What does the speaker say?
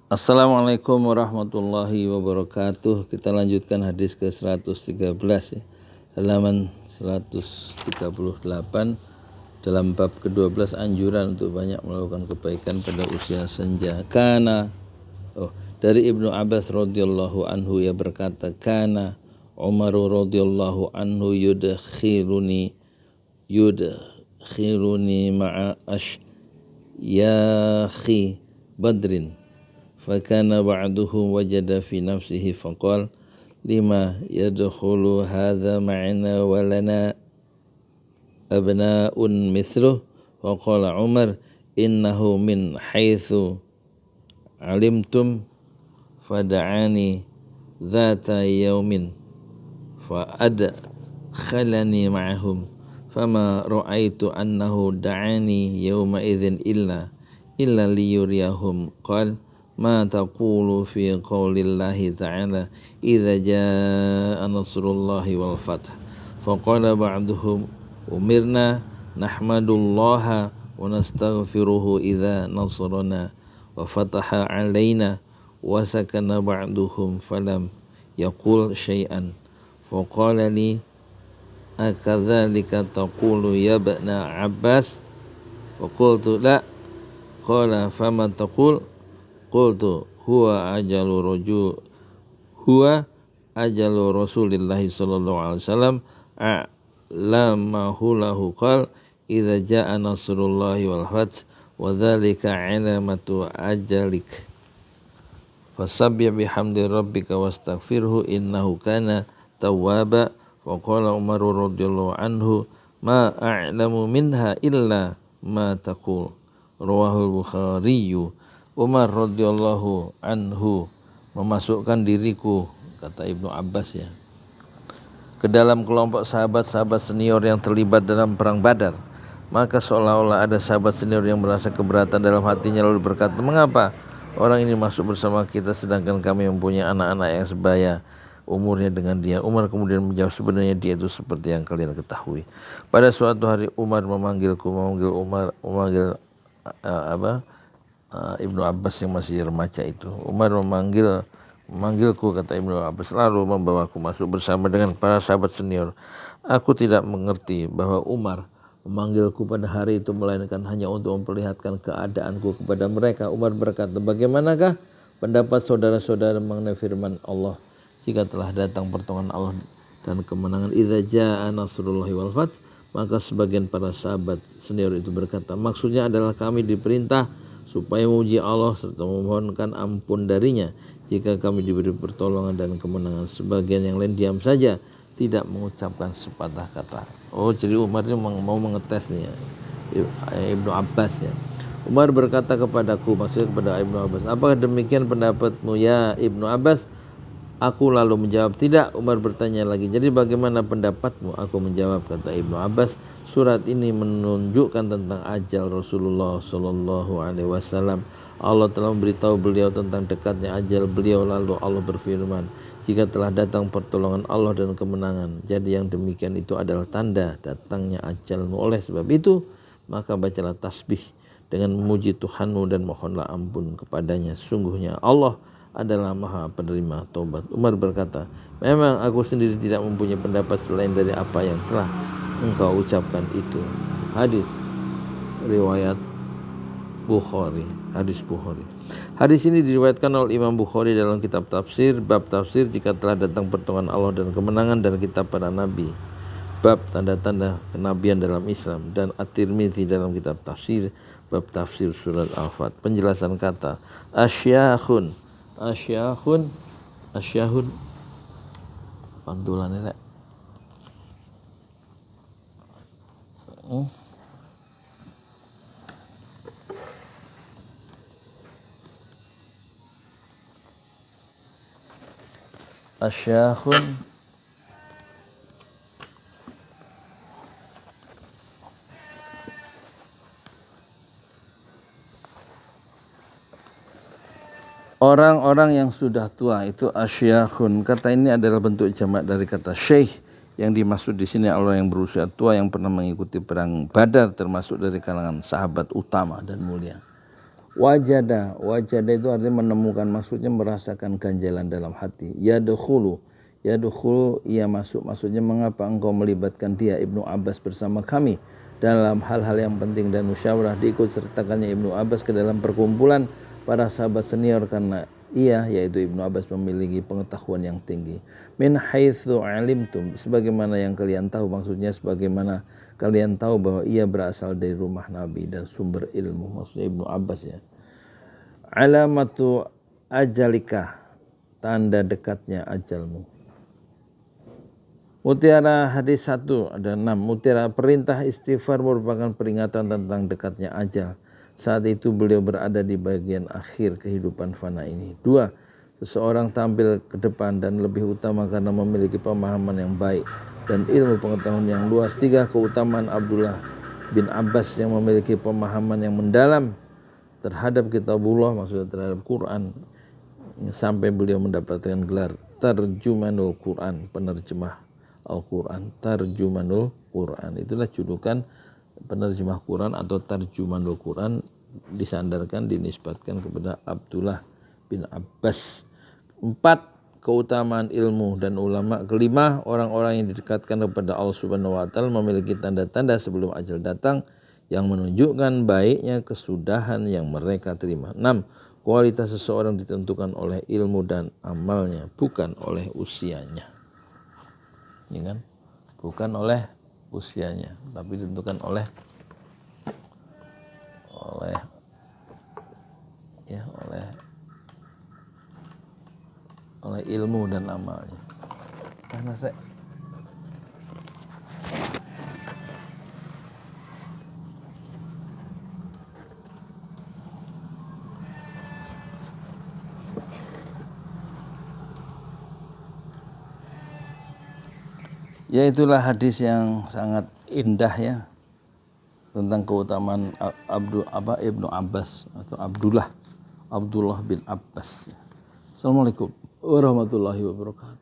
Assalamualaikum warahmatullahi wabarakatuh. Kita lanjutkan hadis ke 113 ya. Halaman 138 dalam bab ke-12 anjuran untuk banyak melakukan kebaikan pada usia senja. Dari Ibnu Abbas radhiyallahu anhu ia berkata, kana Umar radhiyallahu anhu yudkhiruni ma'a ashyakhi badrin. Fakana ba'duhum wajada fi nafsihi faqal lima yadkhulu hadha ma'ana wa lana abna'un mithluh. Faqala Umar innahu min haitsu alimtum fada'ani dhata yawmin fa'adkhalani ma'ahum fama ra'aitu annahu da'ani yawma idhin illa liyuriyahum. Qala ma taqulu fi qaulillahi ta'ala idza jaa nasrullahi wal fath. Faqala ba'duhum umirna nahmadullaha wa nastaghfiruhu idza nasrana wa fataha alaina. Wa sakana ba'duhum falam yaqul syai'an. Faqala li akadzalika taqulu ya ibna Abbas. Wa qultu la. Qala fama taqul. Qultu huwa ajalu Rasulillahi sallallahu alaihi wasallam a'lamahu lahu. Qala idza jaa nasrullahi wal fath wa dzalika 'alamatu ajalik fasabbih bihamdi rabbika wastaghfirhu innahu kana tawwaba. Wa qala Umar radhiyallahu anhu ma a'lamu minha illa ma taqul. Rawahul Bukhari. Umar radhiyallahu anhu memasukkan diriku, kata Ibnu Abbas ya, ke dalam kelompok sahabat-sahabat senior yang terlibat dalam perang Badar. Maka seolah-olah ada sahabat senior yang merasa keberatan dalam hatinya lalu berkata, mengapa orang ini masuk bersama kita sedangkan kami mempunyai anak-anak yang sebaya umurnya dengan dia. Umar kemudian menjawab, sebenarnya dia itu seperti yang kalian ketahui. Pada suatu hari Umar memanggil Ibnu Abbas yang masih remaja itu. Umar memanggilku, kata Ibnu Abbas, lalu membawaku masuk bersama dengan para sahabat senior. Aku tidak mengerti bahwa Umar memanggilku pada hari itu melainkan hanya untuk memperlihatkan keadaanku kepada mereka. Umar berkata, bagaimanakah pendapat saudara-saudara mengenai firman Allah, jika telah datang pertolongan Allah dan kemenangan, idza jaa nasrullahi wal fath. Maka sebagian para sahabat senior itu berkata, maksudnya adalah kami diperintah supaya memuji Allah serta memohonkan ampun darinya jika kami diberi pertolongan dan kemenangan. Sebagian yang lain diam saja, tidak mengucapkan sepatah kata. Jadi Umar ini mau mengetesnya Ibnu Abbas ya. Umar berkata kepadaku, maksudnya kepada Ibnu Abbas, apakah demikian pendapatmu ya Ibnu Abbas? Aku lalu menjawab, tidak. Umar bertanya lagi, jadi bagaimana pendapatmu? Aku menjawab, kata Ibnu Abbas, surat ini menunjukkan tentang ajal Rasulullah sallallahu alaihi wasallam. Allah telah memberitahu beliau tentang dekatnya ajal beliau, lalu Allah berfirman, jika telah datang pertolongan Allah dan kemenangan, jadi yang demikian itu adalah tanda datangnya ajalmu. Oleh sebab itu, maka bacalah tasbih dengan memuji Tuhanmu dan mohonlah ampun kepadanya. Sungguhnya Allah adalah maha penerima taubat. Umar berkata, memang aku sendiri tidak mempunyai pendapat selain dari apa yang telah engkau ucapkan itu. Hadis riwayat Bukhari. Hadis ini diriwayatkan oleh Imam Bukhari dalam kitab tafsir, bab tafsir jika telah datang pertolongan Allah dan kemenangan, dan kitab para nabi, bab tanda-tanda kenabian dalam Islam, dan At-Tirmidzi dalam kitab tafsir, bab tafsir surat Al-Fath. Penjelasan kata asyahun pantulannya tak? Asyahun orang-orang yang sudah tua, itu asyakhun. Kata ini adalah bentuk jamak dari kata syekh. Yang dimaksud di sini Allah yang berusia tua yang pernah mengikuti perang Badar, termasuk dari kalangan sahabat utama dan mulia. Wajada itu artinya menemukan, maksudnya merasakan ganjalan dalam hati. Yadkhulu ia masuk, maksudnya mengapa engkau melibatkan dia Ibnu Abbas bersama kami dalam hal-hal yang penting dan musyawarah. Diikut sertakannya Ibnu Abbas ke dalam perkumpulan para sahabat senior karena ia, yaitu Ibnu Abbas, memiliki pengetahuan yang tinggi. Min haitsu alimtum, sebagaimana yang kalian tahu, maksudnya sebagaimana kalian tahu bahwa ia berasal dari rumah Nabi dan sumber ilmu, maksudnya Ibnu Abbas ya. Alamatu ajalika, tanda dekatnya ajalmu. Mutiara hadis 1 ada 6. Mutiara perintah istighfar merupakan peringatan tentang dekatnya ajal. Saat itu beliau berada di bagian akhir kehidupan fana ini. 2. Seseorang tampil ke depan dan lebih utama karena memiliki pemahaman yang baik dan ilmu pengetahuan yang luas. 3. Keutamaan Abdullah bin Abbas yang memiliki pemahaman yang mendalam terhadap kitabullah, maksudnya terhadap Quran, sampai beliau mendapatkan gelar Tarjumanul Quran, penerjemah Al-Quran. Tarjumanul Quran, itulah julukan penerjemah Quran atau Tarjumanul Quran, disandarkan, dinisbatkan kepada Abdullah bin Abbas. 4. Keutamaan ilmu dan ulama. 5. Orang-orang yang didekatkan kepada Allah Subhanahu wa taala memiliki tanda-tanda sebelum ajal datang yang menunjukkan baiknya kesudahan yang mereka terima. 6. Kualitas seseorang ditentukan oleh ilmu dan amalnya, bukan oleh usianya. Ya kan? Bukan oleh usianya, tapi ditentukan oleh ilmu dan amalnya. Karena ya itulah hadis yang sangat indah ya tentang keutamaan Ibnu Abbas atau Abdullah bin Abbas. Assalamualaikum warahmatullahi wabarakatuh.